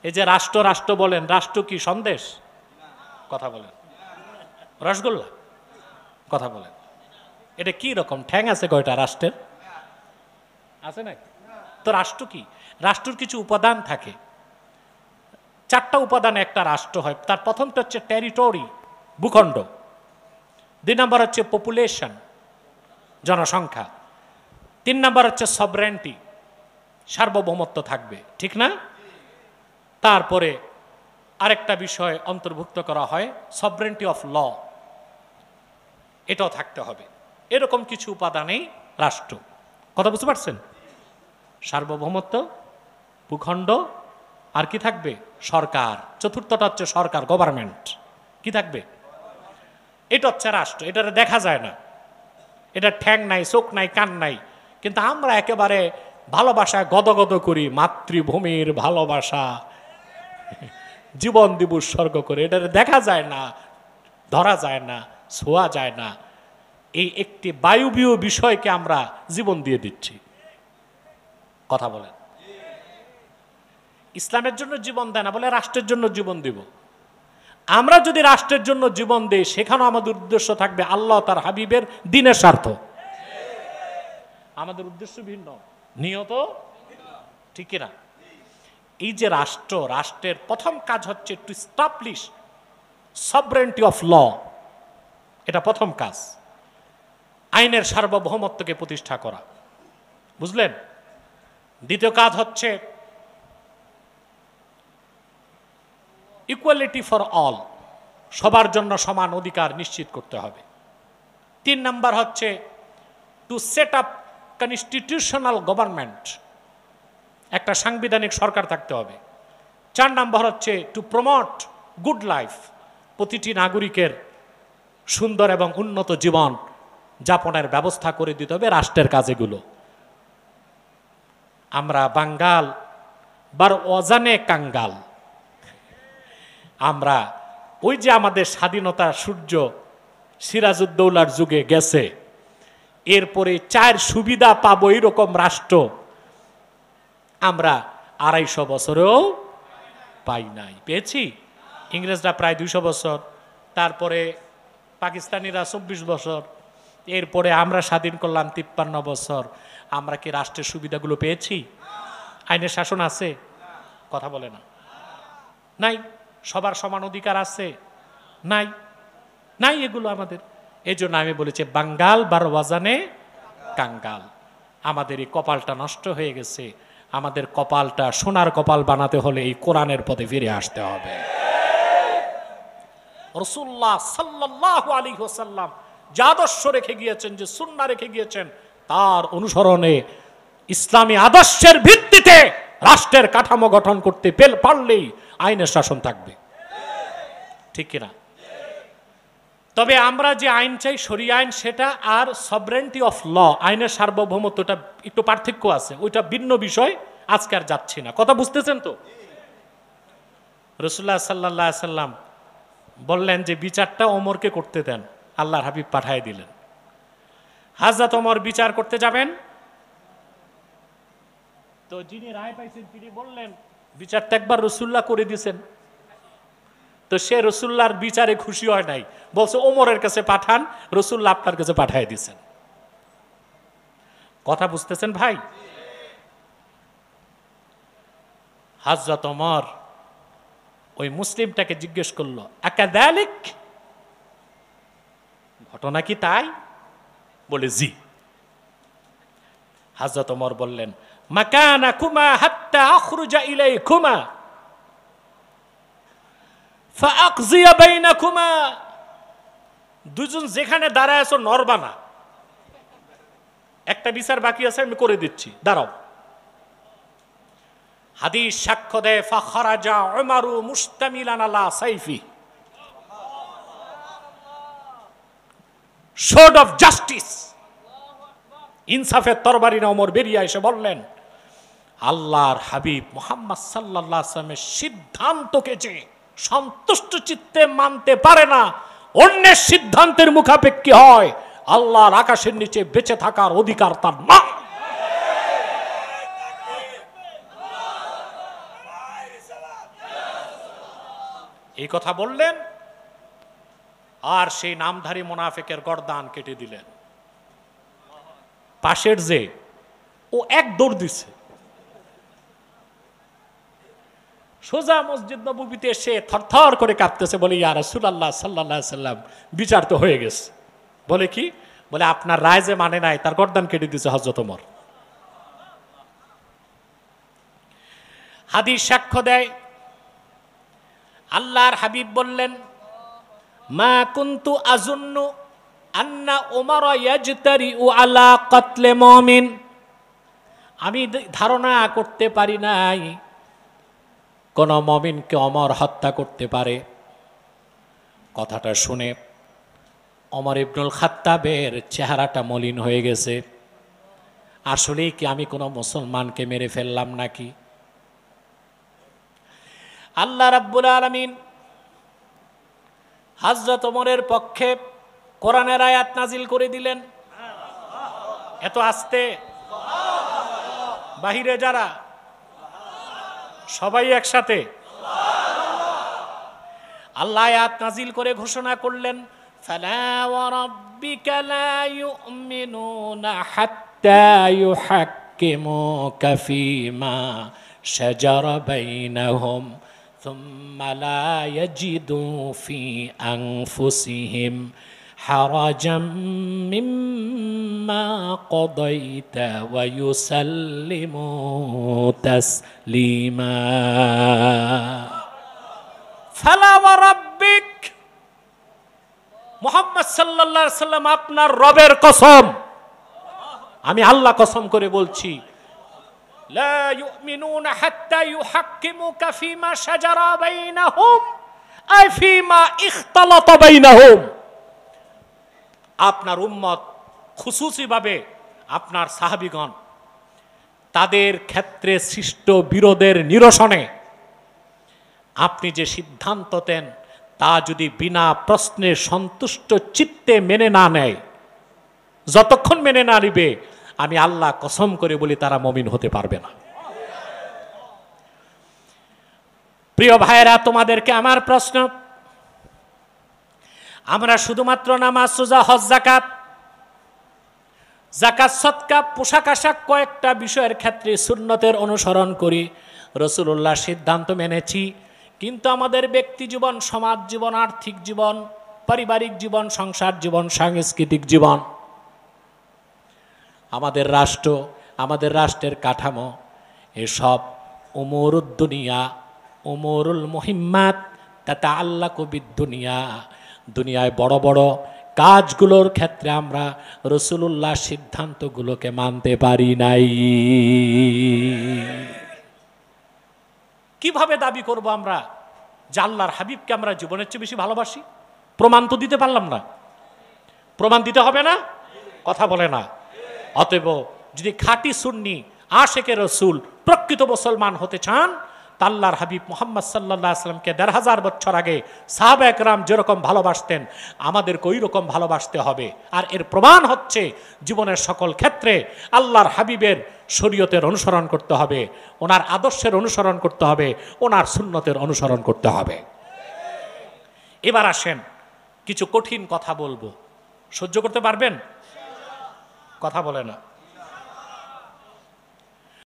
এই যে রাষ্ট্র রাষ্ট্র বলেন, রাষ্ট্র কি সন্দেশ? কথা বলেন। রসগোল্লা? কথা বলেন। এটা কি রকম ঠ্যাং আছে কয়টা রাষ্ট্রের? আছে না? তো রাষ্ট্র কি? রাষ্ট্রের কিছু উপাদান থাকে, 4টা উপাদানে একটা রাষ্ট্র হয়। তার প্রথমটা হচ্ছে টেরিটরি, ভূখণ্ড। 2 নম্বর হচ্ছে পপুলেশন, জনসংখ্যা। 3 নম্বর হচ্ছে সভরেন্টি, সার্বভৌমত্ব থাকবে, ঠিক না? তারপরে আরেকটা বিষয় অন্তর্ভুক্ত করা হয়, সভরেন্টি অফ ল, এটাও থাকতে হবে। এরকম কিছু উপাদানেই রাষ্ট্র। কথা বুঝতে পারছেন? সার্বভৌমত্ব, ভূখণ্ড, আর কি থাকবে? সরকার। চতুর্থটা হচ্ছে সরকার, গভর্নমেন্ট। কি থাকবে? এটা হচ্ছে রাষ্ট্র। এটা দেখা যায় না, এটা ঠ্যাং নাই, চোখ নাই, কান নাই, কিন্তু আমরা একেবারে ভালোবাসায় গদগদ করি, মাতৃভূমির ভালোবাসা, জীবন দিব উৎসর্গ করে। এটা দেখা যায় না, ধরা যায় না, ছোঁয়া যায় না। এই একটি বায়ুবীয় বিষয়কে আমরা জীবন দিয়ে দিচ্ছি। কথা বলেন। ইসলামের জন্য জীবন দেয় না, বলে রাষ্ট্রের জন্য জীবন দিব। আমরা যদি রাষ্ট্রের জন্য জীবন দেই, সেখানেও আমাদের উদ্দেশ্য থাকবে আল্লাহ তার হাবিবের দ্বীনের স্বার্থ। আমাদের উদ্দেশ্য ভিন্ন, নিয়ত ঠিক না? এই যে রাষ্ট্র, রাষ্ট্রের প্রথম কাজ হচ্ছে to establish sovereignty of law, এটা প্রথম কাজ। আইনের সার্বভৌমত্বকে প্রতিষ্ঠা করা, বুঝলেন? দ্বিতীয় কাজ হচ্ছে ইকুয়ালিটি ফর অল, সবার জন্য সমান অধিকার নিশ্চিত করতে হবে। 3 নাম্বার হচ্ছে to set up constitutional government, একটা সাংবিধানিক সরকার থাকতে হবে। 4 নাম্বার হচ্ছে টু প্রমোট গুড লাইফ, প্রতিটি নাগরিকের সুন্দর এবং উন্নত জীবন যাপনের ব্যবস্থা করে দিতে হবে রাষ্ট্রের কাজেগুলো। আমরা বাঙ্গাল বার অজানে কাঙ্গাল। আমরা ওই যে আমাদের স্বাধীনতা সূর্য সিরাজউদ্দৌলার যুগে গেছে, এরপরে 4 সুবিধা পাবো এরকম রাষ্ট্র আমরা 250 বছরেও পাই নাই। পেয়েছি ইংরেজরা প্রায় 200 বছর, তারপরে পাকিস্তানিরা 24 বছর, এরপরে আমরা স্বাধীন করলাম 53 বছর। আমরা কি রাষ্ট্রের সুবিধাগুলো পেয়েছি? আইনের শাসন আছে? কথা বলে না, নাই। সবার সমান অধিকার আছে? নাই, নাই এগুলো আমাদের। এই জন্য আমি বলেছি বাঙ্গাল বার ওয়াজানে কাঙ্গাল। আমাদের এই কপালটা নষ্ট হয়ে গেছে। আমাদের কপালটা সোনার কপাল বানাতে হলে এই কোরআনের পথে ফিরে আসতে হবে। রাসূলুল্লাহ সাল্লাল্লাহু আলাইহি ওয়াসাল্লাম যে আদর্শ রেখে গিয়েছেন, যে সুন্নাহ রেখে গিয়েছেন, তার অনুসরণে ইসলামী আদর্শের ভিত্তিতে রাষ্ট্রের কাঠামো গঠন করতে পারলেই আইনের শাসন থাকবে, ঠিক কিনা? তবে আমরা যে আইন চাই শরিয়া আইন, সেটা আর সভরেন্টি অফ ল, আইনের সার্বভৌমত্বটা একটু পার্থক্য আছে, ওইটা ভিন্ন বিষয়, আজকে আর যাচ্ছি না। কথা বুঝতেছেন তো? রাসূলুল্লাহ সাল্লাল্লাহু আলাইহি সাল্লাম বললেন যে বিচারটা ওমরকে করতে দেন, আল্লাহর হাবিব পাঠিয়ে দিলেন। হযরত ওমর বিচার করতে যাবেন, তো যিনি রায় পাইছেন তিনি বললেন বিচারটা একবার রাসূলুল্লাহ করে দিয়েছেন। তো সে রাসূলুল্লাহর বিচারে খুশি হয় নাই, বলছে ওমরের কাছে পাঠান, রাসূলুল্লাহ আপনার কাছে পাঠিয়ে দিয়েছেন। কথা বুঝতেছেন ভাই? হযরত ওমর ওই মুসলিমটাকে জিজ্ঞেস করলো, আকাযালিক, ঘটনা কি তাই? বলে জি। হযরত ওমর বললেন, মাকানাকুমা হাত্তা আখরুজা ইলাইকুমা ফাআকযিয়া বাইনাকুমা। দুজন যেখানে দাঁড়ায় আছো নড়বা না, একটা বিচার বাকি আছে, আমি করে দিচ্ছি, দাঁড়াও। হাদিস সাক্ষ্য দেয়, ফাখারাজা উমারু মুস্তামিলান আলা সাইফি, শোড অফ জাস্টিস, ইনসাফের তরবারি না ওমর বেরিয়ে এসে বললেন, আল্লাহর হাবিব মুহাম্মদ সাল্লাল্লাহু আলাইহি ওয়াসাল্লামের সিদ্ধান্তকে যে সন্তুষ্ট চিত্তে মানতে পারে না, অন্যের সিদ্ধান্তের মুখাপেক্ষী হয়, আল্লাহর আকাশের নিচে বেঁচে থাকার অধিকার তার না। এই কথা বললেন, আর সেই নামধারী মুনাফিকের গর্দান কেটে দিলেন। পাশের যে ও এক দৌড় দিছে, সোজা মসজিদ নববীতে এসে থরথর করে কাঁপতেছে, বলে ইয়া রাসূলুল্লাহ সাল্লাল্লাহু আলাইহি সাল্লাম, বিচার তো হয়ে গেছে। বলে কি? বলে আপনার রায় যে মানে নাই তার গর্দান কেটে দিয়েছে হযরত ওমর। হাদিস সাক্ষ্য দেয়, আল্লাহর হাবিব বললেন, মা কুনতু আযুন্নু আন্না ওমর ইয়াজতারিউ আলা কতলে মুমিন। আমি ধারণা করতে পারি নাই কোন মুমিনকে ওমর হত্যা করতে পারে। কথাটা শুনে ওমর ইবনুল খাত্তাবের চেহারাটা মলিন হয়ে গেছে। আসলেই কি আমি কোনো মুসলমানকে মেরে ফেললাম নাকি? আল্লাহ রাব্বুল আলামিন হযরত ওমরের পক্ষে কোরআনের আয়াত নাজিল করে দিলেন। এত আস্তে, বাহিরে যারা সবাই একসাথে আল্লাহ আয়াত নাজিল করে ঘোষণা করলেন, ফালা ওয়া রাব্বিকা লা ইউমিনুনা হাত্তা ইউহাক্কিমুকা ফীমা শাজারা বাইনাহুম থুম্মা লা ইয়াজিদু ফি আনফুসিহিম হারাজাম মিম্মা কদাইতা ওয়া ইউসাল্লিমু তাসলিমা। ফালা ওয়া রাব্বিক, মুহাম্মদ সাল্লাল্লাহু আলাইহি সাল্লাম আপনার রবের কসম, আমি আল্লাহ কসম করে বলছি, লা ইউমিনুনা হাত্তা ইউহাক্কিমুকা ফীমা শাজারা বাইনাহুম আই ফীমা ইখতালাতা বাইনাহুম। আপনার উম্মত, খুসুসিভাবে আপনার সাহাবীগণ, তাদের ক্ষেত্রে সৃষ্ট বিরোধের নিরসনে আপনি যে সিদ্ধান্ত দেন তা যদি বিনা প্রশ্নে সন্তুষ্ট চিত্তে মেনে না নেয়, যতক্ষণ মেনে না নিবে, আমি আল্লাহ কসম করে বলি তারা মুমিন হতে পারবে না। প্রিয় ভাইরা, তোমাদেরকে আমার প্রশ্ন, আমরা শুধুমাত্র নামাজ, রোজা, হজ, যাকাত, সদকা, পোশাক আশাক কয়েকটা বিষয়ের ক্ষেত্রে সুন্নতের অনুসরণ করি, রাসূলুল্লাহ সিদ্ধান্ত মেনেছি, কিন্তু আমাদের ব্যক্তি জীবন, সমাজ জীবন, আর্থিক জীবন, পারিবারিক জীবন, সংসার জীবন, সাংস্কৃতিক জীবন, আমাদের রাষ্ট্র, আমাদের রাষ্ট্রের কাঠামো, এসব উমুরুদ দুনিয়া, উমুরুল মুহিম্মাত তাতাআল্লাকু বিদ-দুনিয়া, দুনিয়ায় বড় বড় কাজগুলোর ক্ষেত্রে আমরা রাসূলুল্লাহ সিদ্ধান্তগুলোকে মানতে পারি নাই। কিভাবে দাবি করব আমরা যে আল্লাহর হাবিবকে আমরা জীবনের চেয়ে বেশি ভালোবাসি? প্রমাণ তো দিতে পারলাম না। প্রমাণ দিতে হবে না? কথা বলে না। অতএব যদি খাঁটি সুন্নি আশেকে রসুল প্রকৃত মুসলমান হতে চান, তা আল্লাহর হাবিব মুহাম্মদ সাল্লাল্লাহু আলাইহি ওয়াসাল্লামকে ১৫০০ বছর আগে সাহাবা একরাম যেরকম ভালোবাসতেন, আমাদেরকে ওই রকম ভালোবাসতে হবে। আর এর প্রমাণ হচ্ছে জীবনের সকল ক্ষেত্রে আল্লাহর হাবিবের শরীয়তের অনুসরণ করতে হবে, ওনার আদর্শের অনুসরণ করতে হবে, ওনার সুন্নতের অনুসরণ করতে হবে। এবার আসেন, কিছু কঠিন কথা বলবো, সহ্য করতে পারবেন? কথা বলে না।